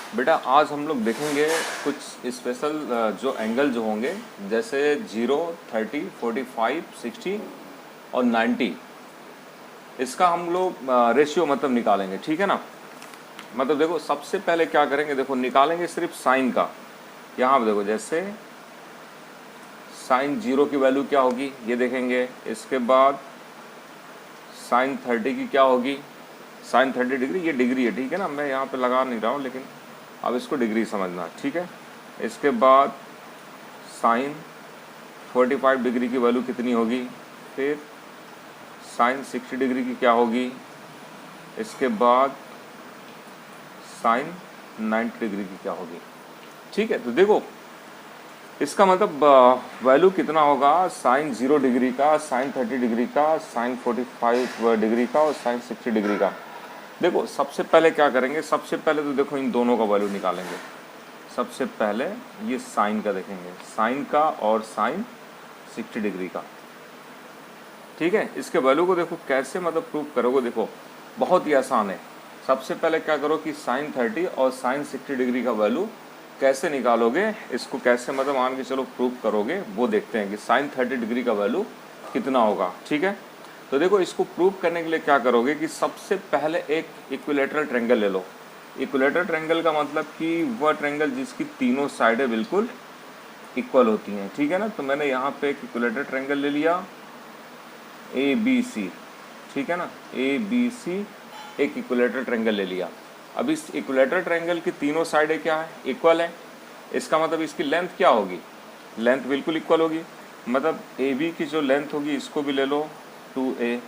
बेटा आज हम लोग देखेंगे कुछ स्पेशल जो एंगल जो होंगे, जैसे 0, 30, 45, 60 और 90। इसका हम लोग रेशियो मतलब निकालेंगे, ठीक है ना। मतलब देखो सबसे पहले क्या करेंगे, देखो निकालेंगे सिर्फ साइन का। यहाँ पे देखो जैसे साइन 0 की वैल्यू क्या होगी ये देखेंगे। इसके बाद साइन 30 की क्या होगी, साइन 30 डिग्री, ये डिग्री है, ठीक है ना। मैं यहाँ पे लगा नहीं रहा हूँ, लेकिन अब इसको डिग्री समझना, ठीक है। इसके बाद साइन 45 डिग्री की वैल्यू कितनी होगी, फिर साइन 60 डिग्री की क्या होगी, इसके बाद साइन 90 डिग्री की क्या होगी, ठीक है। तो देखो इसका मतलब वैल्यू कितना होगा, साइन 0 डिग्री का, साइन 30 डिग्री का, साइन 45 डिग्री का और साइन 60 डिग्री का। देखो सबसे पहले क्या करेंगे, सबसे पहले तो देखो इन दोनों का वैल्यू निकालेंगे। सबसे पहले ये साइन का देखेंगे, साइन का और साइन 60 डिग्री का, ठीक है। इसके वैल्यू को देखो कैसे मतलब प्रूव करोगे, देखो बहुत ही आसान है। सबसे पहले क्या करो कि साइन 30 और साइन 60 डिग्री का वैल्यू कैसे निकालोगे, इसको कैसे मतलब मान के चलो प्रूव करोगे, वो देखते हैं कि साइन 30 डिग्री का वैल्यू कितना होगा, ठीक है। तो देखो इसको प्रूव करने के लिए क्या करोगे कि सबसे पहले एक इक्विलेटरल ट्रायंगल ले लो। इक्विलेटरल ट्रायंगल का मतलब कि वह ट्रायंगल जिसकी तीनों साइडें बिल्कुल इक्वल होती हैं, ठीक है ना। तो मैंने यहाँ पे एक इक्विलेटरल ट्रायंगल ले लिया ABC, ठीक है ना। ABC एक इक्विलेटरल ट्रायंगल ले लिया। अब इस इक्विलेटरल ट्रायंगल की तीनों साइडें क्या है, इक्वल है। इसका मतलब इसकी लेंथ क्या होगी, लेंथ बिल्कुल इक्वल होगी। मतलब AB की जो लेंथ होगी इसको भी ले लो 2A,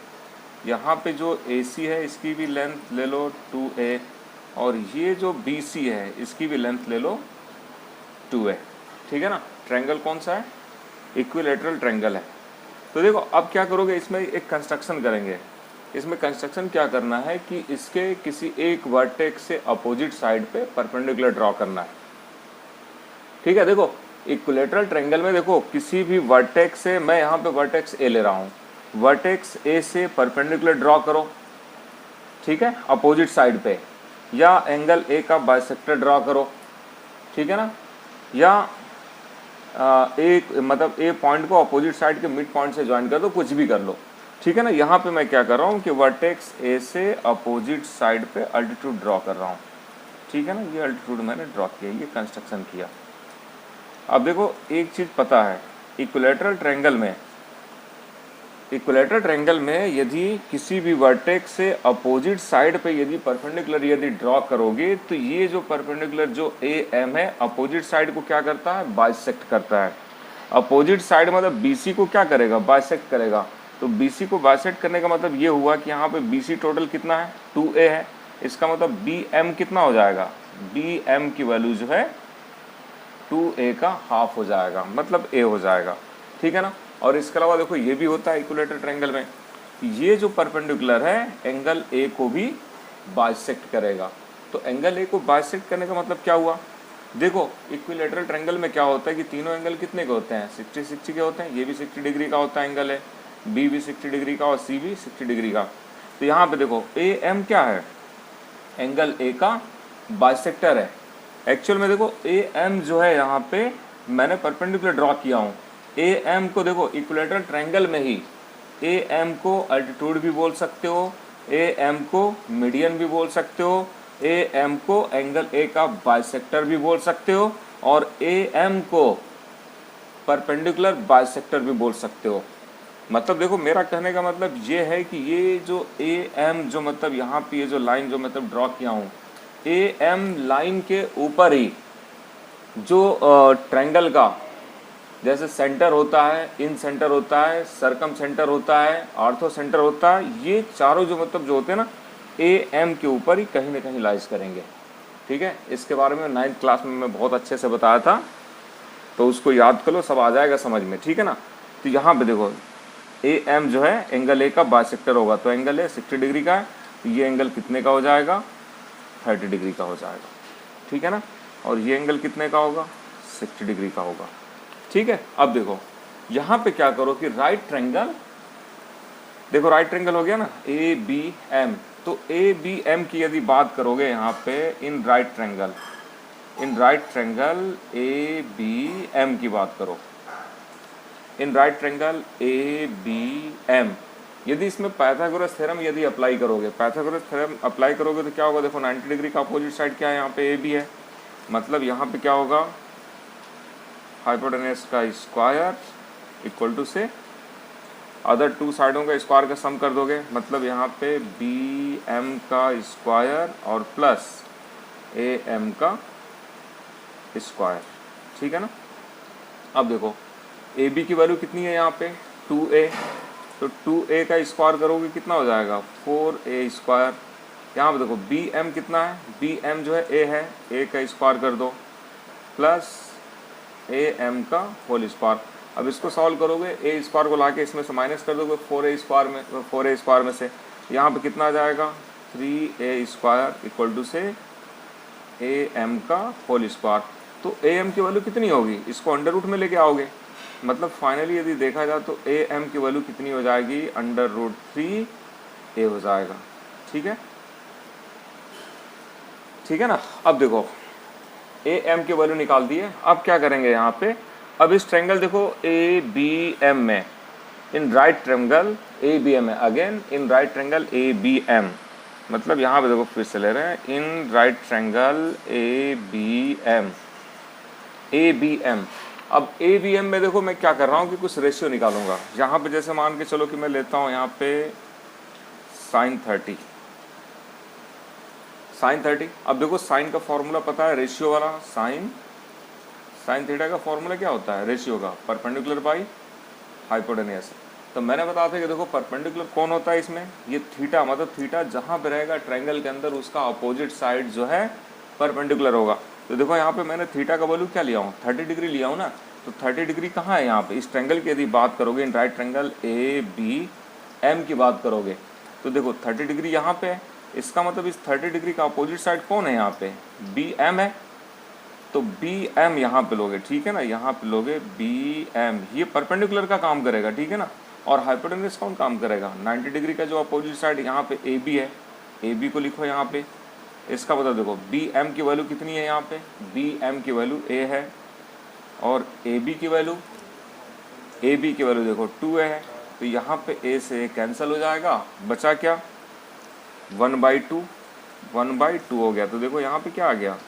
यहाँ पे जो AC है इसकी भी लेंथ ले लो 2A, और ये जो BC है इसकी भी लेंथ ले लो 2A, ठीक है ना। ट्रायंगल कौन सा है, इक्विलेटरल ट्रायंगल है। तो देखो अब क्या करोगे, इसमें एक कंस्ट्रक्शन करेंगे। इसमें कंस्ट्रक्शन क्या करना है कि इसके किसी एक वर्टेक्स से अपोजिट साइड पे परपेंडिकुलर ड्रॉ करना है, ठीक है। देखो इक्विलेटरल ट्रायंगल में देखो किसी भी वर्टेक्स से, मैं यहाँ पे वर्टेक्स A ले रहा हूँ, वर्टेक्स A से परपेंडिकुलर ड्रॉ करो, ठीक है, अपोजिट साइड पे। या एंगल A का बाइसेक्टर ड्रॉ करो, ठीक है ना। या एक मतलब ए पॉइंट को अपोजिट साइड के मिड पॉइंट से ज्वाइन कर दो, कुछ भी कर लो, ठीक है ना। यहाँ पे मैं क्या कर रहा हूँ कि वर्टेक्स ए से अपोजिट साइड पे अल्टीट्यूड ड्रॉ कर रहा हूँ, ठीक है ना। ये अल्टीट्यूड मैंने ड्रॉ किया, ये कंस्ट्रक्शन किया। अब देखो एक चीज़ पता है, इक्विलेटरल ट्रायंगल में यदि किसी भी वर्टेक्स से अपोजिट साइड पे यदि परपेंडिकुलर यदि ड्रॉ करोगे, तो ये जो परपेंडिकुलर जो AM है अपोजिट साइड को क्या करता है, बाइसेक्ट करता है। अपोजिट साइड मतलब BC को क्या करेगा, बाइसेक्ट करेगा। तो BC को बाइसेक्ट करने का मतलब ये हुआ कि यहाँ पे BC टोटल कितना है, 2A है। इसका मतलब BM कितना हो जाएगा, BM की वैल्यू जो है 2A का हाफ हो जाएगा, मतलब A हो जाएगा, ठीक है ना। और इसके अलावा देखो ये भी होता है इक्विलेटरल ट्रायंगल में, ये जो परपेंडिकुलर है एंगल A को भी बाइसेक्ट करेगा। तो एंगल A को बाइसेक्ट करने का मतलब क्या हुआ, देखो इक्विलेटरल ट्रायंगल में क्या होता है कि तीनों एंगल कितने के होते हैं, 60-60 के होते हैं। ये भी 60 डिग्री का होता है एंगल है, B भी 60 डिग्री का और C भी 60 डिग्री का। तो यहाँ पे देखो AM क्या है, एंगल A का बाइसेक्टर है। एक्चुअल में देखो AM जो है यहाँ पे मैंने परपेंडिकुलर ड्रॉ किया हूँ। AM को देखो इक्विलेटरल ट्रायंगल में ही AM को अल्टीट्यूड भी बोल सकते हो, AM को मीडियन भी बोल सकते हो, AM को एंगल A का बाइसेक्टर भी बोल सकते हो, और AM को परपेंडिकुलर बाइसेक्टर भी बोल सकते हो। मतलब देखो मेरा कहने का मतलब ये है कि ये जो AM जो मतलब यहाँ पे ये जो लाइन जो मतलब ड्रॉ किया हूँ, AM लाइन के ऊपर ही जो ट्रायंगल का जैसे सेंटर होता है, इन सेंटर होता है, सरकम सेंटर होता है, ऑर्थो सेंटर होता है, ये चारों जो मतलब जो होते हैं ना AM के ऊपर ही कहीं ना कहीं लाइज करेंगे, ठीक है। इसके बारे में 9th क्लास में मैं बहुत अच्छे से बताया था, तो उसको याद कर लो, सब आ जाएगा समझ में, ठीक है ना। तो यहाँ पे देखो AM जो है एंगल A का बाइसेक्टर होगा, तो एंगल A 60 डिग्री का है, तो ये एंगल कितने का हो जाएगा, 30 डिग्री का हो जाएगा, ठीक है ना। और ये एंगल कितने का होगा, 60 डिग्री का होगा, ठीक है। अब देखो यहाँ पे क्या करो कि राइट ट्रायंगल, देखो राइट ट्रायंगल हो गया ना ABM, तो ABM की यदि बात करोगे यहाँ पे in right triangle, in right triangle A B M की बात करो, in right triangle A B M, यदि इसमें पाइथागोरस थ्योरम यदि अप्लाई करोगे, पाइथागोरस थ्योरम अप्लाई करोगे तो क्या होगा, देखो 90 डिग्री का अपोजिट साइड क्या है, यहाँ पे ए बी है, मतलब यहाँ पे क्या होगा, हाइपोटेनस का स्क्वायर इक्वल टू से अदर टू साइडों का स्क्वायर का सम कर दोगे, मतलब यहाँ पे बी एम का स्क्वायर और प्लस ए एम का स्क्वायर, ठीक है ना। अब देखो ए बी की वैल्यू कितनी है यहाँ पे 2a, तो 2a का स्क्वायर करोगे कितना हो जाएगा 4a स्क्वायर। यहाँ पे देखो बी एम कितना है, बी एम जो है a है, a का स्क्वायर कर दो प्लस ए एम का होल स्क्वायर। अब इसको सॉल्व करोगे ए स्क्वायर को लाके इसमें से माइनस कर दोगे 4a स्क्वायर में से यहाँ पे कितना आ जाएगा 3a स्क्वायर इक्वल टू से ए एम का होल स्क्वायर। तो ए एम की वैल्यू कितनी होगी, इसको अंडर रूट में लेके आओगे, मतलब फाइनली यदि देखा जाए तो ए एम की वैल्यू कितनी हो जाएगी √3a हो जाएगा, ठीक है, ठीक है ना। अब देखो ए एम की वैल्यू निकाल दिए, अब क्या करेंगे यहाँ पे, अब इस ट्रायंगल देखो ए बी एम में, in right triangle A B M है, again in right triangle A B M, मतलब यहाँ पे देखो फिर से ले रहे हैं in right triangle A B M, A B M. अब ए बी एम में देखो मैं क्या कर रहा हूँ कि कुछ रेशियो निकालूंगा, यहाँ पे जैसे मान के चलो कि मैं लेता हूँ यहाँ पे sin 30, अब देखो साइन का फॉर्मूला पता है रेशियो वाला, साइन थीटा का फॉर्मूला क्या होता है रेशियो का, परपेंडिकुलर बाई हाइपोटेन्यूस। तो मैंने बताया था कि देखो परपेंडिकुलर कौन होता है इसमें, ये थीटा, मतलब थीटा जहाँ पे रहेगा ट्रायंगल के अंदर उसका अपोजिट साइड जो है परपेंडिकुलर होगा। तो देखो यहाँ पे मैंने थीटा का वैल्यू क्या लिया हूँ 30 डिग्री लिया हूँ ना, तो 30 डिग्री कहाँ है यहाँ पे, इस ट्रायंगल की यदि बात करोगे, in right triangle A B M की बात करोगे तो देखो 30 डिग्री यहाँ पे है, इसका मतलब इस 30 डिग्री का अपोजिट साइड कौन है यहाँ पे, बी एम है, तो बी एम यहाँ पे लोगे, ठीक है ना, यहाँ पे लोगे बी एम, ये परपेंडिकुलर का काम करेगा, ठीक है ना, और हाइपोटेन्यूस कौन काम करेगा 90 डिग्री का जो अपोजिट साइड यहाँ पे ए बी है, ए बी को लिखो यहाँ पे, इसका मतलब देखो बी एम की वैल्यू कितनी है यहाँ पे, बी एम की वैल्यू ए है और ए बी की वैल्यू देखो 2 है, तो यहाँ पे ए से ए कैंसिल हो जाएगा, बचा क्या 1/2 हो गया। तो देखो यहाँ पे क्या आ गया,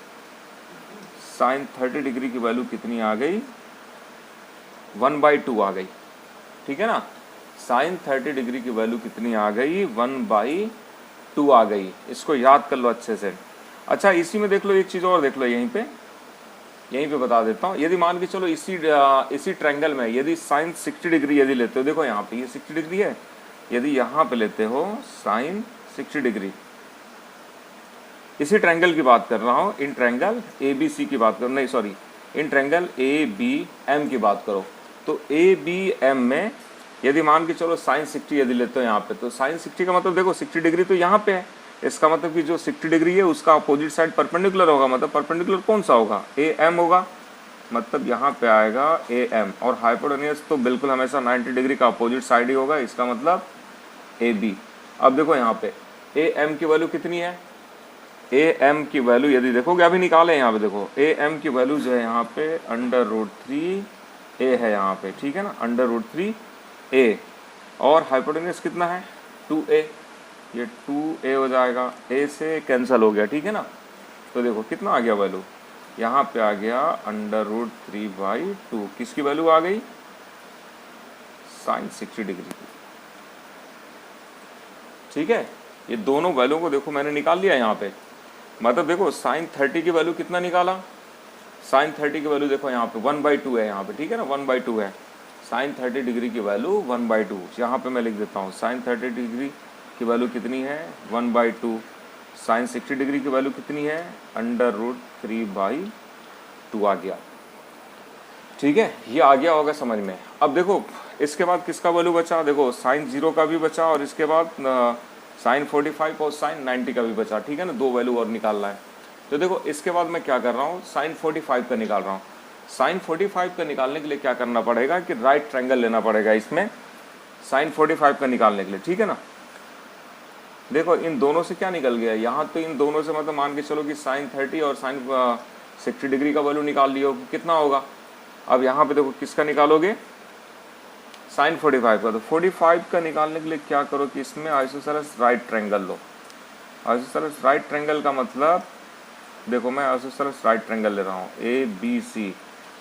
साइन 30 डिग्री की वैल्यू कितनी आ गई 1/2 आ गई, ठीक है ना, साइन 30 डिग्री की वैल्यू कितनी आ गई 1/2 आ गई, इसको याद कर लो अच्छे से। अच्छा इसी में देख लो एक चीज़ और देख लो, यहीं पे बता देता हूँ, यदि मान के चलो इसी ट्रायंगल में यदि साइन 60 डिग्री यदि लेते हो, देखो यहाँ पे ये 60 डिग्री है, यदि यहाँ पे लेते हो साइन 60 डिग्री, इसी ट्रायंगल की बात कर रहा हूँ, इन ट्रायंगल ए बी सी की बात करो, नहीं sorry in triangle A B M की बात करो, तो ए बी एम में यदि मान के चलो साइन 60 यदि लेते हो यहाँ पे, तो साइन 60 का मतलब देखो 60 डिग्री तो यहाँ पे है, इसका मतलब कि जो 60 डिग्री है उसका अपोजिट साइड परपेंडिकुलर होगा, मतलब परपेंडिकुलर कौन सा होगा ए एम होगा, मतलब यहाँ पे आएगा ए एम, और हाइपोटेन्यूस तो बिल्कुल हमेशा 90 डिग्री का अपोजिट साइड ही होगा, इसका मतलब ए बी। अब देखो यहाँ पे ए एम की वैल्यू कितनी है, ए एम की वैल्यू यदि देखोगे अभी निकाले यहाँ पे, देखो ए एम की वैल्यू जो है यहाँ पे √3a है यहाँ पे, ठीक है ना, √3a, और हाइपोटेन्यूस कितना है 2a, ये 2a हो जाएगा, a से कैंसिल हो गया, ठीक है ना, तो देखो कितना आ गया वैल्यू, यहाँ पे आ गया √3/2, किसकी वैल्यू आ गई साइन 60 डिग्री की, ठीक है। ये दोनों वैल्यू को देखो मैंने निकाल लिया यहाँ पे, मतलब देखो साइन 30 की वैल्यू कितना निकाला, साइन 30 की वैल्यू देखो यहाँ पे 1/2 है यहाँ पे, ठीक है ना, 1/2 है, साइन 30 डिग्री की वैल्यू 1/2, यहाँ पे मैं लिख देता हूँ साइन 30 डिग्री की वैल्यू कितनी है 1/2, साइन 60 डिग्री की वैल्यू कितनी है √3/2 आ गया, ठीक है, ये आ गया होगा समझ में। अब देखो इसके बाद किसका वैल्यू बचा, देखो साइन 0 का भी बचा, और इसके बाद साइन 45 और साइन 90 का भी बचा, ठीक है ना, दो वैल्यू और निकालना है। तो देखो इसके बाद मैं क्या कर रहा हूँ, साइन 45 का निकाल रहा हूँ। साइन 45 का निकालने के लिए क्या करना पड़ेगा कि राइट ट्रायंगल लेना पड़ेगा इसमें साइन 45 का निकालने के लिए, ठीक है ना। देखो इन दोनों से क्या निकल गया, यहाँ तो इन दोनों से मतलब मान के चलो कि साइन 30 और 60 डिग्री का वैल्यू निकाल लियो कितना होगा। अब यहाँ पे देखो किसका निकालोगे, साइन 45 का। तो 45 का निकालने के लिए क्या करो कि इसमें आइसोसेलेस राइट ट्रायंगल लो। आइसोसेलेस राइट ट्रायंगल का मतलब देखो मैं आइसोसेलेस राइट ट्रायंगल ले रहा हूँ ए बी सी,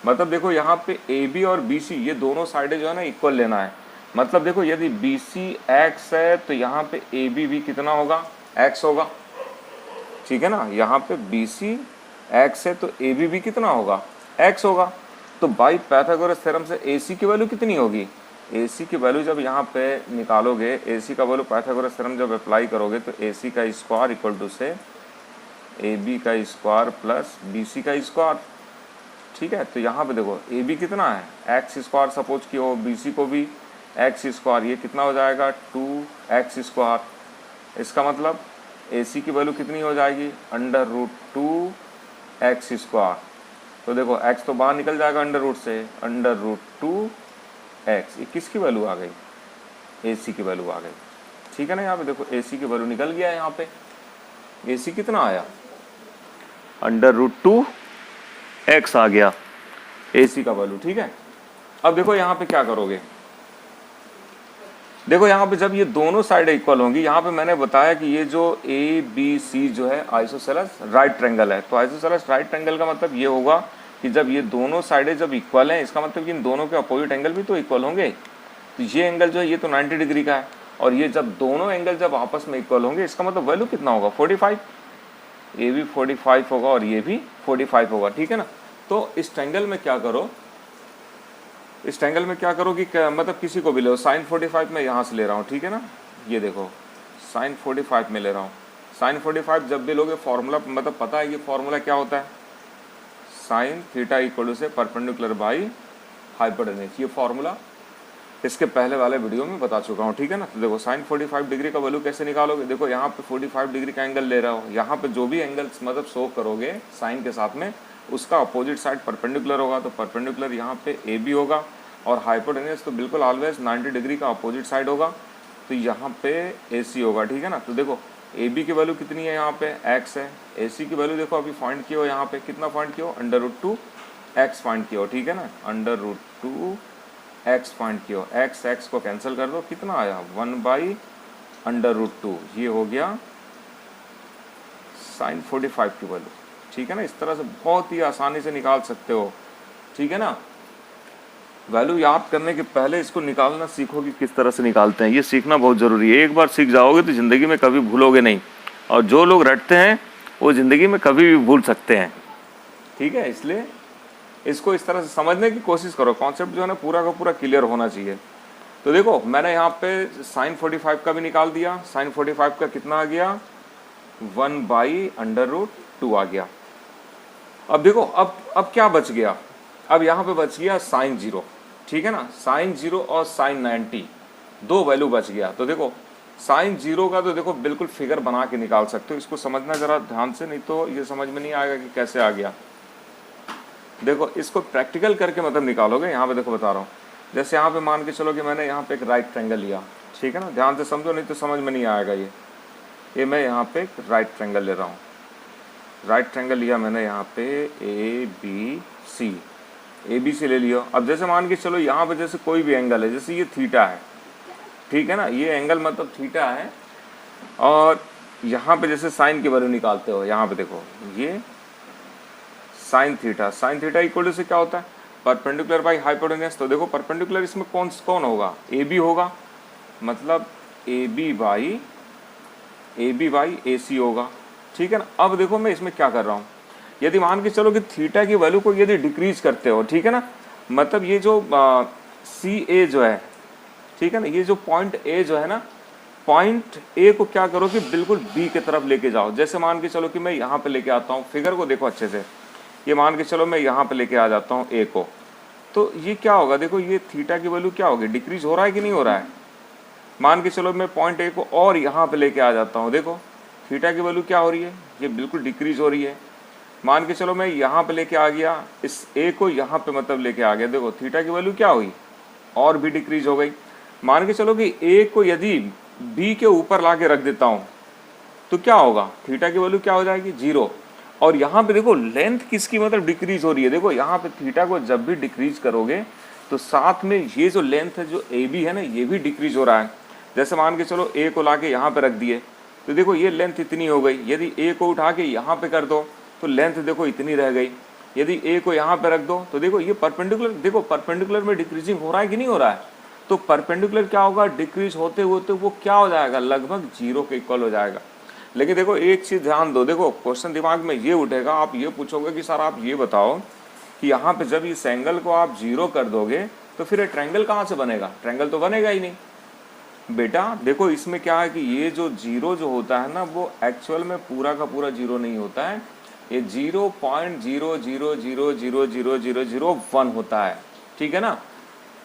मतलब देखो यहाँ पे ए बी और बी सी ये दोनों साइडें जो है ना इक्वल लेना है। मतलब देखो यदि बी सी एक्स है तो यहाँ पे ए बी भी कितना होगा, एक्स होगा, ठीक है ना। यहाँ पे बी सी एक्स है तो ए बी भी कितना होगा, एक्स होगा। तो बाई पाइथागोरस थ्योरम से ए सी की वैल्यू कितनी होगी, ए सी की वैल्यू जब यहाँ पे निकालोगे, ए सी का वैल्यू पाइथागोरस थ्योरम जब अप्लाई करोगे तो ए सी का स्क्वायर इक्वल टू से ए बी का स्क्वायर प्लस बी सी का स्क्वायर, ठीक है। तो यहाँ पे देखो ए बी कितना है एक्स स्क्वायर, सपोज कि हो बी सी को भी एक्स स्क्वायर, ये कितना हो जाएगा 2x स्क्वायर। इसका मतलब ए सी की वैल्यू कितनी हो जाएगी √2x स्क्वायर। तो देखो x तो बाहर निकल जाएगा अंडर रूट से, √2x, ये किसकी वैल्यू आ गई, ए सी की वैल्यू आ गई, ठीक है ना। यहाँ पे देखो ए सी की वैल्यू निकल गया है, यहाँ पे ए सी कितना आया √2x आ गया ए सी का वैल्यू, ठीक है। अब देखो यहाँ पे क्या करोगे, देखो यहाँ पे जब ये दोनों साइड इक्वल होंगी, यहाँ पे मैंने बताया कि ये जो ए बी सी जो है आइसोसेलेस राइट ट्रायंगल है। तो आइसोसेलेस राइट ट्रायंगल का मतलब ये होगा कि जब ये दोनों साइडें जब इक्वल हैं, इसका मतलब कि इन दोनों के अपोजिट एंगल भी तो इक्वल होंगे। तो ये एंगल जो है ये तो 90 डिग्री का है, और ये जब दोनों एंगल जब आपस में इक्वल होंगे, इसका मतलब वैल्यू कितना होगा 45, ये भी 45 होगा और ये भी 45 होगा, ठीक है ना। तो इस ट्रायंगल में क्या करो, इस ट्रायंगल में क्या करो कि मतलब किसी को भी ले लो, साइन 45 में यहाँ से ले रहा हूँ, ठीक है ना। ये देखो साइन 45 में ले रहा हूँ, साइन 45 जब भी लोगे फॉर्मूला मतलब पता है, ये फॉर्मूला क्या होता है, साइन थीटा इक्वल टू से परपेंडिकुलर बाई हाइपोटेन्यूज। ये फॉर्मूला इसके पहले वाले वीडियो में बता चुका हूँ, ठीक है ना। तो देखो साइन 45 डिग्री का वैल्यू कैसे निकालोगे, देखो यहाँ पे 45 डिग्री का एंगल ले रहा हो, यहाँ पे जो भी एंगल मतलब शो करोगे साइन के साथ में, उसका अपोजिट साइड परपेंडिकुलर होगा। तो परपेंडिकुलर यहाँ पे ए बी होगा, और हाइपोटेन्यूज तो बिल्कुल ऑलवेज 90 डिग्री का अपोजिट साइड होगा। तो यहाँ पे ए सी होगा, ठीक है ना। तो देखो ए बी की वैल्यू कितनी है, यहाँ पे एक्स है, ए सी की वैल्यू देखो अभी फाइंड किया हो, यहाँ पे कितना फाइंड किया हो √2x फाइंड किया हो, ठीक है ना, √2x फाइंड किया हो। एक्स को कैंसिल कर दो, कितना आया 1/√2, ये हो गया साइन 45 की वैल्यू, ठीक है ना। इस तरह से बहुत ही आसानी से निकाल सकते हो, ठीक है ना। वैल्यू याद करने के पहले इसको निकालना सीखो कि किस तरह से निकालते हैं, ये सीखना बहुत ज़रूरी है। एक बार सीख जाओगे तो ज़िंदगी में कभी भूलोगे नहीं, और जो लोग रटते हैं वो ज़िंदगी में कभी भी भूल सकते हैं, ठीक है। इसलिए इसको इस तरह से समझने की कोशिश करो, कॉन्सेप्ट जो है ना पूरा का पूरा क्लियर होना चाहिए। तो देखो मैंने यहाँ पे साइन 45 का भी निकाल दिया, साइन 45 का कितना आ गया 1/√2 आ गया। अब देखो अब क्या बच गया, अब यहाँ पे बच गया साइन 0, ठीक है ना। साइन 0 और साइन 90 दो वैल्यू बच गया। तो देखो साइन 0 का तो देखो बिल्कुल फिगर बना के निकाल सकते हो, इसको समझना जरा ध्यान से, नहीं तो ये समझ में नहीं आएगा कि कैसे आ गया। देखो इसको प्रैक्टिकल करके मतलब निकालोगे। यहाँ पे देखो बता रहा हूँ, जैसे यहाँ पे मान के चलो कि मैंने यहाँ पे एक राइट ट्रायंगल लिया, ठीक है ना, ध्यान से समझो नहीं तो समझ में नहीं आएगा। ये मैं यहाँ पे एक राइट ट्रायंगल ले रहा हूँ, राइट ट्रायंगल लिया मैंने यहाँ पे ए बी सी ले लिया। अब जैसे मान के चलो यहाँ पे जैसे कोई भी एंगल है, जैसे ये थीटा है, ठीक है ना, ये एंगल मतलब थीटा है, और यहाँ पे जैसे साइन की वैल्यू निकालते हो, यहाँ पे देखो ये साइन थीटा इक्वल टू से क्या होता है परपेंडिकुलर बाई हाइपोटेन्यूज। तो देखो परपेंडिकुलर इसमें कौन होगा, ए बी होगा, मतलब ए बी बाई ए सी होगा, ठीक है ना। अब देखो मैं इसमें क्या कर रहा हूँ, यदि मान के चलो कि थीटा की वैल्यू को यदि डिक्रीज करते हो, ठीक है ना, मतलब ये जो सी ए जो है, ठीक है ना, ये जो पॉइंट ए जो है ना, पॉइंट ए को क्या करो कि बिल्कुल बी की तरफ लेके जाओ। जैसे मान के चलो कि मैं यहाँ पे लेके आता हूँ, फिगर को देखो अच्छे से, ये मान के चलो मैं यहाँ पे लेके आ जाता हूँ ए को, तो ये क्या होगा, देखो ये थीटा की वैल्यू क्या होगी, डिक्रीज हो रहा है कि नहीं हो रहा है। मान के चलो मैं पॉइंट ए को और यहाँ पे लेके आ जाता हूँ, देखो थीटा की वैल्यू क्या हो रही है, ये बिल्कुल डिक्रीज हो रही है। मान के चलो मैं यहाँ पे लेके आ गया, इस ए को यहाँ पे मतलब लेके आ गया, देखो थीटा की वैल्यू क्या हुई, और भी डिक्रीज हो गई। मान के चलो कि ए को यदि बी के ऊपर ला के रख देता हूँ तो क्या होगा, थीटा की वैल्यू क्या हो जाएगी 0, और यहाँ पे देखो लेंथ किसकी मतलब डिक्रीज हो रही है। देखो यहाँ पे थीटा को जब भी डिक्रीज करोगे तो साथ में ये जो लेंथ है जो ए बी है ना, ये भी डिक्रीज हो रहा है। जैसे मान के चलो ए को लाके यहाँ पे रख दिए तो देखो ये लेंथ इतनी हो गई। यदि ए को उठा के यहाँ पे कर दो तो लेंथ देखो इतनी रह गई। यदि ए को यहाँ पे रख दो तो देखो ये परपेंडिकुलर, देखो परपेंडिकुलर में डिक्रीजिंग हो रहा है कि नहीं हो रहा है। तो परपेंडिकुलर क्या होगा, डिक्रीज होते होते वो क्या हो जाएगा, लगभग जीरो के इक्वल हो जाएगा। लेकिन देखो एक चीज ध्यान दो, देखो क्वेश्चन दिमाग में ये उठेगा, आप ये पूछोगे कि सर आप ये बताओ कि यहाँ पे जब इस एंगल को आप जीरो कर दोगे तो फिर ये ट्रायंगल कहाँ से बनेगा, ट्रायंगल तो बनेगा ही नहीं। बेटा देखो इसमें क्या है कि ये जो जीरो जो होता है ना वो एक्चुअल में पूरा का पूरा जीरो नहीं होता है, ये 0.000000001 होता है, ठीक है ना।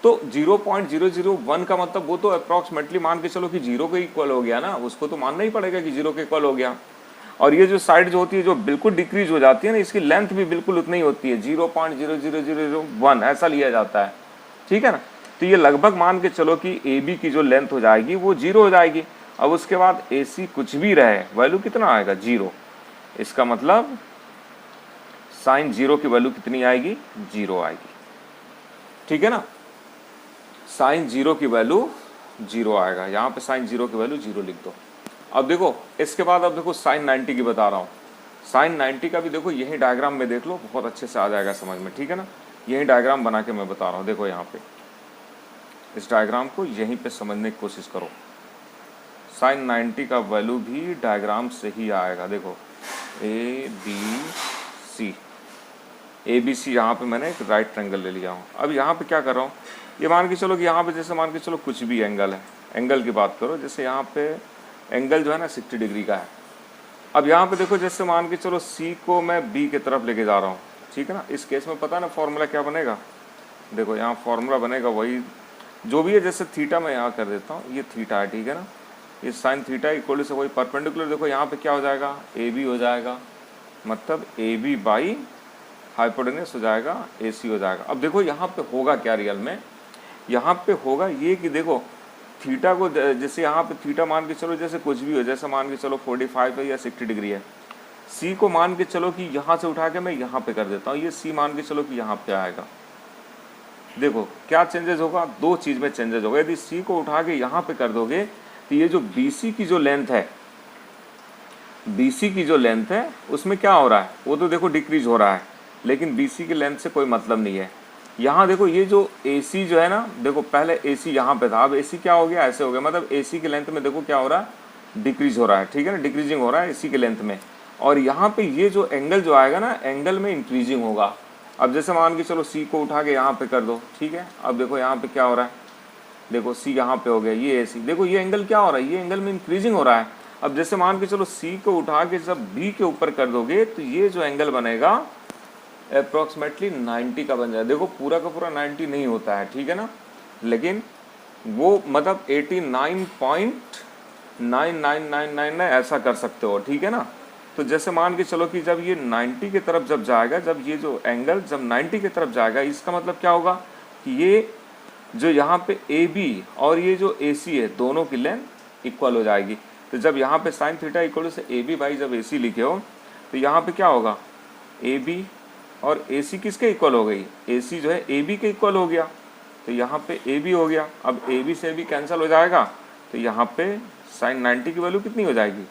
तो 0.001 का मतलब वो तो अप्रॉक्सीमेटली मान के चलो कि जीरो के इक्वल हो गया ना, उसको तो मानना ही पड़ेगा कि जीरो के इक्वल हो गया। और ये जो साइड जो होती है जो बिल्कुल डिक्रीज हो जाती है ना, इसकी लेंथ भी बिल्कुल उतनी ही होती है, 0.00001 ऐसा लिया जाता है, ठीक है ना। तो ये लगभग मान के चलो कि ए बी की जो लेंथ हो जाएगी वो जीरो हो जाएगी। अब उसके बाद ए सी कुछ भी रहे वैल्यू कितना आएगा, जीरो। इसका मतलब साइन जीरो की वैल्यू कितनी आएगी, जीरो आएगी, ठीक है ना। साइन जीरो की वैल्यू जीरो आएगा, यहाँ पे साइन जीरो की वैल्यू जीरो लिख दो। अब देखो इसके बाद अब देखो साइन 90 की बता रहा हूँ। साइन 90 का भी देखो यही डायग्राम में देख लो, बहुत अच्छे से आ जाएगा समझ में, ठीक है ना। यही डायग्राम बना के मैं बता रहा हूँ, देखो यहाँ पे इस डायग्राम को यहीं पे समझने की कोशिश करो। साइन 90 का वैल्यू भी डायग्राम से ही आएगा। देखो ए बी सी यहाँ पे मैंने एक राइट ट्रायंगल ले लिया हूँ। अब यहाँ पे क्या कर रहा हूँ, ये मान के चलो कि यहाँ पे जैसे मान के चलो कुछ भी एंगल है, एंगल की बात करो, जैसे यहाँ पे एंगल जो है ना 60 डिग्री का है। अब यहाँ पे देखो जैसे मान के चलो सी को मैं बी की तरफ लेके जा रहा हूँ, ठीक है ना। इस केस में पता है ना फॉर्मूला क्या बनेगा, देखो यहाँ फॉर्मूला बनेगा वही जो भी है, जैसे थीटा मैं यहाँ कर देता हूँ, ये थीटा है, ठीक है ना। ये साइन थीटा इक्वल से वही परपेंडिकुलर, देखो यहाँ पे क्या हो जाएगा, ए बी हो जाएगा, मतलब ए बी बाई हाइपोटेन्यूस हो जाएगा, ए सी हो जाएगा। अब देखो यहाँ पे होगा क्या रियल में, यहाँ पे होगा ये कि देखो थीटा को जैसे यहाँ पे थीटा मान के चलो जैसे कुछ भी हो, जैसे मान के चलो 45 है या 60 डिग्री है, सी को मान के चलो कि यहाँ से उठा के मैं यहाँ पे कर देता हूँ, ये सी मान के चलो कि यहाँ पे आएगा। देखो क्या चेंजेस होगा, दो चीज में चेंजेस होगा। यदि सी को उठा के यहाँ पे कर दोगे तो ये जो बीसी की जो लेंथ है, बीसी की जो लेंथ है उसमें क्या हो रहा है, वो तो देखो डिक्रीज हो रहा है, लेकिन बीसी की लेंथ से कोई मतलब नहीं है। यहाँ देखो ये जो AC जो है ना, देखो पहले AC यहाँ पे था, अब AC क्या हो गया, ऐसे हो गया, मतलब AC की लेंथ में देखो क्या हो रहा है, डिक्रीज हो रहा है, ठीक है ना, डिक्रीजिंग हो रहा है AC की लेंथ में। और यहाँ पे ये जो एंगल जो आएगा ना, एंगल में इंक्रीजिंग होगा। अब जैसे मान के चलो C को उठा के यहाँ पे कर दो, ठीक है। अब देखो यहाँ पे क्या हो रहा है, देखो C यहाँ पे हो गया, ये AC, देखो ये एंगल क्या हो रहा है, ये एंगल में इंक्रीजिंग हो रहा है। अब जैसे मान के चलो C को उठा के जब B के ऊपर कर दोगे तो ये जो एंगल बनेगा अप्रॉक्सीमेटली 90 का बन जाए। देखो पूरा का पूरा 90 नहीं होता है, ठीक है ना, लेकिन वो मतलब 89.99999 ऐसा कर सकते हो, ठीक है ना। तो जैसे मान के चलो कि जब ये 90 की तरफ जब जाएगा, जब ये जो एंगल जब 90 की तरफ जाएगा, इसका मतलब क्या होगा कि ये जो यहाँ पे ए बी और ये जो ए सी है दोनों की लेंथ इक्वल हो जाएगी। तो जब यहाँ पे साइन थीटा इक्वल से ए बी बाई जब ए सी लिखे हो तो यहाँ पे क्या होगा, ए बी और ए सी किसके इक्वल हो गई, ए सी जो है ए बी के इक्वल हो गया, तो यहाँ पे ए बी हो गया। अब ए बी से भी कैंसिल हो जाएगा तो यहाँ पे साइन 90 की वैल्यू कितनी हो जाएगी,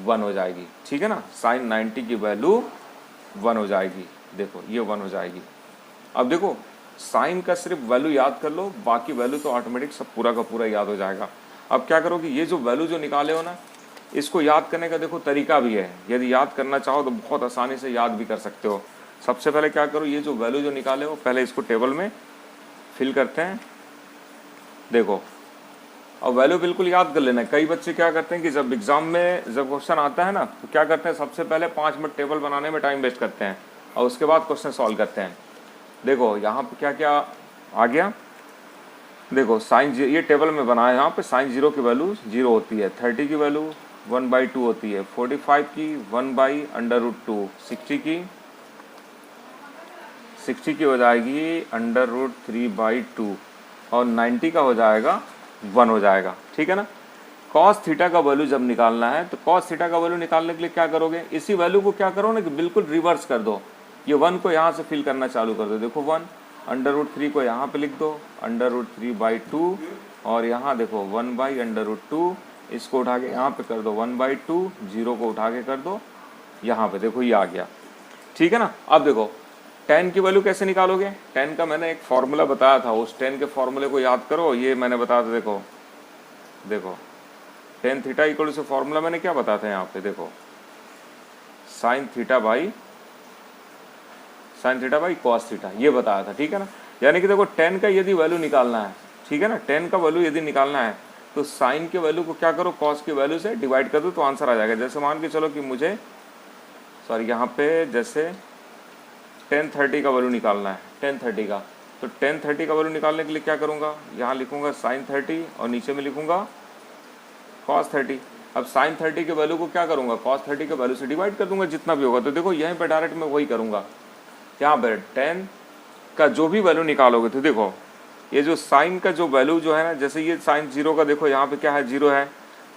1 हो जाएगी, ठीक है ना। साइन 90 की वैल्यू 1 हो जाएगी, देखो ये 1 हो जाएगी। अब देखो साइन का सिर्फ वैल्यू याद कर लो, बाकी वैल्यू तो ऑटोमेटिक सब पूरा का पूरा याद हो जाएगा। अब क्या करो कि ये जो वैल्यू जो निकाले हो ना, इसको याद करने का देखो तरीका भी है, यदि याद करना चाहो तो बहुत आसानी से याद भी कर सकते हो। सबसे पहले क्या करो, ये जो वैल्यू जो निकाले हो पहले इसको टेबल में फिल करते हैं, देखो अब वैल्यू बिल्कुल याद कर लेना है। कई बच्चे क्या करते हैं कि जब एग्जाम में जब क्वेश्चन आता है ना तो क्या करते हैं, सबसे पहले 5 मिनट टेबल बनाने में टाइम वेस्ट करते हैं और उसके बाद क्वेश्चन सॉल्व करते हैं। देखो यहाँ पे क्या क्या आ गया, देखो साइन ये टेबल में बनाया, यहाँ पे साइन 0 की वैल्यू 0 होती है, 30 की वैल्यू 1/2 होती है, 45 की 1/√2, 60 की हो जाएगी √3/2 और 90 का हो जाएगा 1 हो जाएगा, ठीक है ना। कॉस थीटा का वैल्यू जब निकालना है तो कॉस थीटा का वैल्यू निकालने के लिए क्या करोगे, इसी वैल्यू को क्या करो ना कि बिल्कुल रिवर्स कर दो, ये 1 को यहाँ से फिल करना चालू कर दो। देखो 1 √3 को यहाँ पे लिख दो √3/2 और यहाँ देखो 1/√2, इसको उठा के यहाँ पे कर दो 1/2, 0 को उठा के कर दो यहाँ पे, देखो ये आ गया। ठीक है ना। अब देखो tan की वैल्यू कैसे निकालोगे, tan का मैंने एक फॉर्मूला बताया था, उस tan के फॉर्मूले को याद करो। ये मैंने बताया था, देखो देखो tan theta equal to formula मैंने क्या बताया था यहाँ पे, देखो sin theta by cos theta, ये बताया था। ठीक है ना। यानी कि देखो tan का यदि वैल्यू निकालना है, ठीक है ना, tan का वैल्यू यदि निकालना है तो sin के वैल्यू को क्या करो, cos की वैल्यू से डिवाइड कर दो तो आंसर आ जाएगा। जैसे मान के चलो कि मुझे यहाँ पे जैसे tan 30 का वैल्यू निकालना है, tan 30 का, तो tan 30 का वैल्यू निकालने के लिए क्या करूँगा, यहाँ लिखूंगा sin 30 और नीचे में लिखूंगा cos 30। अब sin 30 के वैल्यू को क्या करूँगा, cos 30 के वैल्यू से डिवाइड कर दूंगा जितना भी होगा। तो देखो यहीं पे डायरेक्ट मैं वही करूँगा, यहाँ पर tan का जो भी वैल्यू निकालोगे तो देखो ये जो साइन का जो वैल्यू जो है ना, जैसे ये साइन 0 का देखो यहाँ पे क्या है 0 है,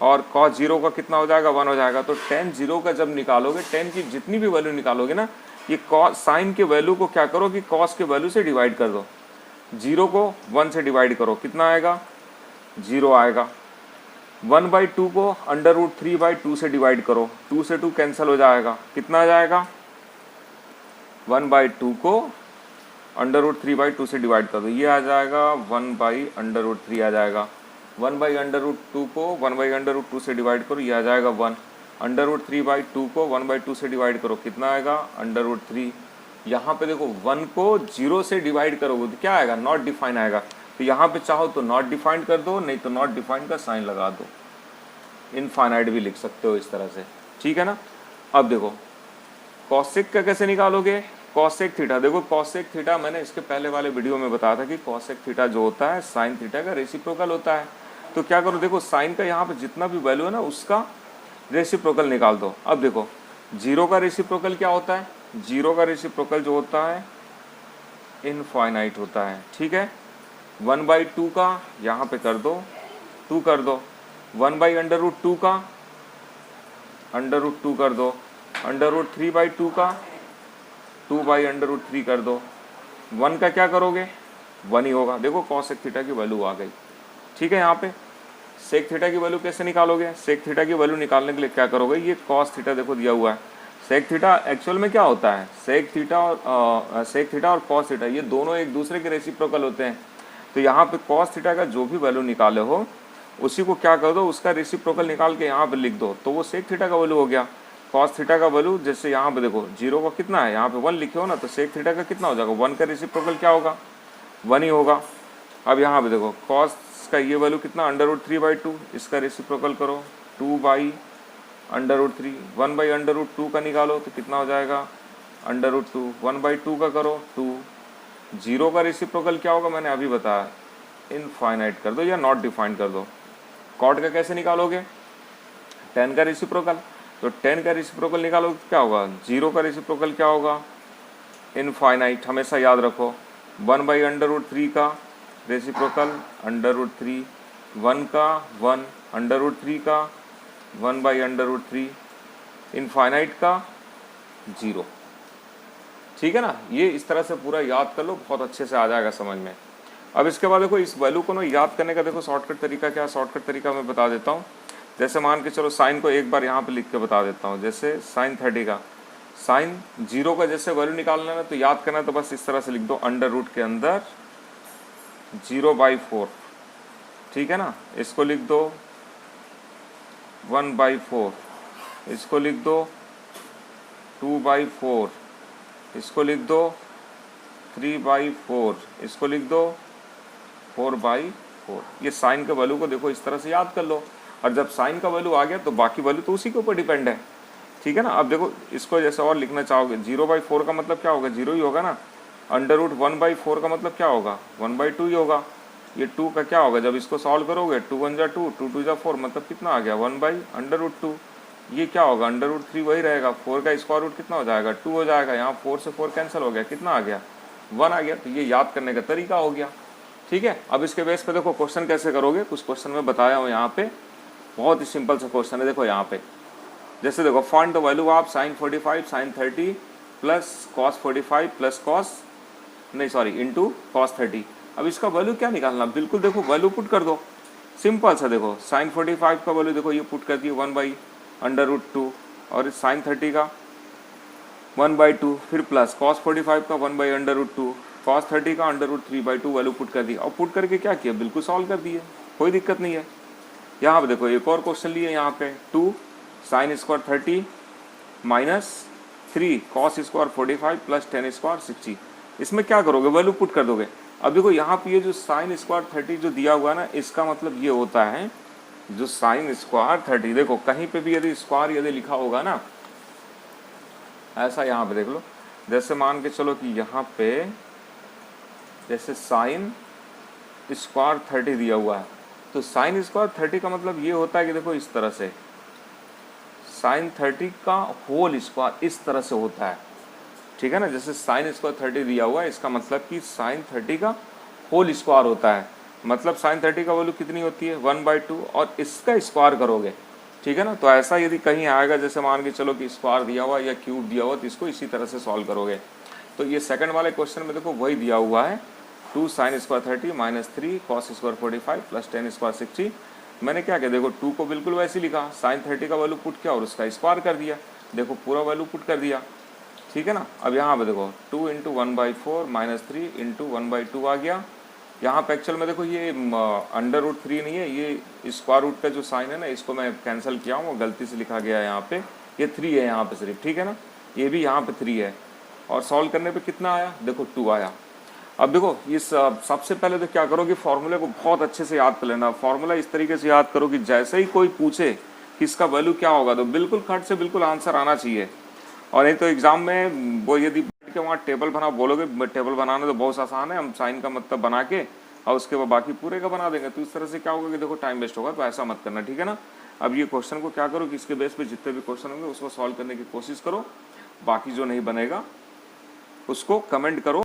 और कॉस 0 का कितना हो जाएगा 1 हो जाएगा। तो tan 0 का जब निकालोगे, tan की जितनी भी वैल्यू निकालोगे ना, ये कॉस साइन के वैल्यू को क्या करो कि कॉस के वैल्यू से डिवाइड कर दो। 0 को 1 से डिवाइड करो, कितना आएगा 0 आएगा। 1/2 को √3/2 से डिवाइड करो, 2 से 2 कैंसिल हो जाएगा, कितना आ जाएगा 1/2 को √3/2 से डिवाइड कर दो, ये आ जाएगा 1/√3 आ जाएगा। 1/√2 को 1/√2 से डिवाइड करो, ये आ जाएगा 1। √3/2 को 1/2 से डिवाइड करो, कितना आएगा √3। यहाँ पे देखो 1 को 0 से डिवाइड करोगे तो क्या आएगा, नॉट डिफाइन आएगा। तो यहाँ पे चाहो तो नॉट डिफाइंड कर दो, नहीं तो नॉट डिफाइंड का साइन लगा दो। इनफाइनाइट भी लिख सकते हो इस तरह से, ठीक है ना। अब देखो कॉसेक का कैसे निकालोगे, कॉसेक थीटा। देखो कॉसेक थीटा मैंने इसके पहले वाले वीडियो में बताया था कि कॉसेक थीटा जो होता है साइन थीटा का रेसिप्रोकल होता है। तो क्या करो, देखो साइन का यहाँ पे जितना भी वैल्यू है ना उसका रेसिप्रोकल निकाल दो। अब देखो 0 का रेसिप्रोकल क्या होता है, 0 का रेसिप्रोकल जो होता है इनफाइनाइट होता है, ठीक है। 1/2 का यहाँ पे कर दो 2 कर दो, 1/√2 का √2 कर दो, √3/2 का 2/√3 कर दो। 1 का क्या करोगे 1 ही होगा। देखो कॉसेक थीटा की वैल्यू आ गई, ठीक है। यहाँ पे सेक थीटा की वैल्यू कैसे निकालोगे, सेक थीटा की वैल्यू निकालने के लिए क्या करोगे, ये कॉस थीटा देखो दिया हुआ है। सेक थीटा एक्चुअल में क्या होता है, सेक थीटा और कॉस थीटा ये दोनों एक दूसरे के रेसिप्रोकल होते हैं। तो यहाँ पे कॉस थीटा का जो भी वैल्यू निकाले हो उसी को क्या कर दो, उसका रेसिप्रोकल निकाल के यहाँ पे लिख दो, तो वो सेक थीटा का वैल्यू हो गया। कॉस थीटा का वैल्यू जैसे यहाँ पे देखो 0 का कितना है, यहाँ पे 1 लिखे हो ना, तो सेक थीटा का कितना हो जाएगा 1 का रेसिप्रोकल क्या होगा 1 ही होगा। अब यहाँ पे देखो कॉस का ये वैल्यू कितना √3/2, इसका रेसिप्रोकल करो 2/√3, 1/√2 का निकालो तो कितना हो जाएगा √2, 1/2 का करो 2। 0 का रेसिप्रोकल क्या होगा मैंने अभी बताया, इनफाइनाइट कर दो या नॉट डिफाइंड कर दो। कॉट का कैसे निकालोगे, tan का रेसिप्रोकल, तो tan का रेसिप्रोकल निकालो तो क्या होगा 0 का रेसिप्रोकल क्या होगा इनफाइनाइट, हमेशा याद रखो। 1/√3 का रेसिप्रोकल √3, 1 का 1, √3 का 1/√3, इनफाइनाइट का 0, ठीक है ना। ये इस तरह से पूरा याद कर लो, बहुत अच्छे से आ जाएगा समझ में। अब इसके बाद देखो इस वैल्यू को ना याद करने का देखो शॉर्टकट तरीका क्या है, शॉर्टकट तरीका मैं बता देता हूँ। जैसे मान के चलो साइन को एक बार यहाँ पे लिख के बता देता हूँ। जैसे साइन 30 का, साइन 0 का जैसे वैल्यू निकालना है ना तो याद करना है, तो बस इस तरह से लिख दो √ के अंदर 0/4, ठीक है ना। इसको लिख दो 1/4, इसको लिख दो 2/4, इसको लिख दो 3/4, इसको लिख दो 4/4। ये साइन के वैल्यू को देखो इस तरह से याद कर लो, और जब साइन का वैल्यू आ गया तो बाकी वैल्यू तो उसी के ऊपर डिपेंड है, ठीक है ना। अब देखो इसको जैसे और लिखना चाहोगे, 0/4 का मतलब क्या होगा 0 ही होगा ना, √1/4 का मतलब क्या होगा 1/2 ही होगा। ये 2 का क्या होगा, जब इसको सॉल्व करोगे 2 1 जा 2, 2 2 जा 4, मतलब कितना आ गया 1/√2। ये क्या होगा √3 वही रहेगा, 4 का स्क्वायर रूट कितना हो जाएगा 2 हो जाएगा। यहाँ 4 से 4 कैंसिल हो गया, कितना आ गया 1 आ गया। तो ये याद करने का तरीका हो गया, ठीक है। अब इसके बेस पे देखो क्वेश्चन कैसे करोगे, कुछ क्वेश्चन में बताया हूँ यहाँ पे। बहुत ही सिंपल सा क्वेश्चन है। देखो यहाँ पे जैसे देखो find the value of sine 45 sine 30 plus cos 45 plus cos नहीं सॉरी इंटू कॉस 30। अब इसका वैल्यू क्या निकालना, बिल्कुल देखो वैल्यू पुट कर दो, सिंपल सा। देखो साइन 45 का वैल्यू देखो ये पुट कर दिए 1/√2 और साइन 30 का 1/2, फिर प्लस कॉस 45 का 1/√2, कॉस 30 का √3/2 वैल्यू पुट कर दी। और पुट करके क्या किया, बिल्कुल सॉल्व कर दिए, कोई दिक्कत नहीं है। यहाँ पे देखो एक और क्वेश्चन लिए यहाँ पे 2 sine square 30 minus 3 cos square 45 plus ten square 60। इसमें क्या करोगे, वैल्यू पुट कर दोगे। अब देखो यहाँ पे ये जो साइन स्क्वायर 30 जो दिया हुआ है ना, इसका मतलब ये होता है जो साइन स्क्वायर 30, देखो कहीं पे भी यदि स्क्वायर यदि लिखा होगा ना ऐसा, यहाँ पे देख लो, जैसे मान के चलो कि यहाँ पे जैसे साइन स्क्वायर 30 दिया हुआ है, तो साइन स्क्वायर 30 का मतलब ये होता है कि देखो इस तरह से साइन 30 का होल स्क्वायर इस तरह से होता है, ठीक है ना। जैसे साइन स्क्वायर 30 दिया हुआ है, इसका मतलब कि साइन 30 का होल स्क्वायर होता है, मतलब साइन 30 का वैल्यू कितनी होती है 1/2 और इसका स्क्वायर करोगे, ठीक है ना। तो ऐसा यदि कहीं आएगा, जैसे मान के चलो कि स्क्वायर दिया हुआ या क्यूब दिया हुआ, तो इसको इसी तरह से सॉल्व करोगे। तो ये सेकंड वाले क्वेश्चन में देखो वही दिया हुआ है 2 sine square 30 minus 3 cos square 45 plus ten square 60। मैंने क्या किया, देखो 2 को बिल्कुल वैसे ही लिखा, साइन 30 का वैल्यू पुट किया और उसका स्क्वायर कर दिया, देखो पूरा वैल्यू पुट कर दिया, ठीक है ना। अब यहाँ पे देखो 2 इंटू 1/4 माइनस 3 इंटू 1/2 आ गया। यहाँ पे एक्चुअल में देखो ये √3 नहीं है, ये स्क्वायर रूट का जो साइन है ना, इसको मैं कैंसिल किया हूँ, गलती से लिखा गया है यहाँ पे, ये 3 है यहाँ पे सिर्फ, ठीक है ना। ये भी यहाँ पे 3 है और सॉल्व करने पे कितना आया, देखो 2 आया। अब देखो इस सबसे पहले तो क्या करो कि फॉर्मूले को बहुत अच्छे से याद कर लेना। फॉर्मूला इस तरीके से याद करो कि जैसे ही कोई पूछे कि इसका वैल्यू क्या होगा, तो बिल्कुल खट से बिल्कुल आंसर आना चाहिए। और नहीं तो एग्जाम में वो यदि बैठ के वहाँ टेबल बना बोलोगे, टेबल बनाना तो बहुत आसान है, हम साइन का मतलब बना के और उसके बाद बाकी पूरे का बना देंगे, तो इस तरह से क्या होगा कि देखो टाइम वेस्ट होगा, तो ऐसा मत करना, ठीक है ना। अब ये क्वेश्चन को क्या करो कि इसके बेस पे जितने भी क्वेश्चन होंगे उसको सॉल्व करने की कोशिश करो, बाकी जो नहीं बनेगा उसको कमेंट करो।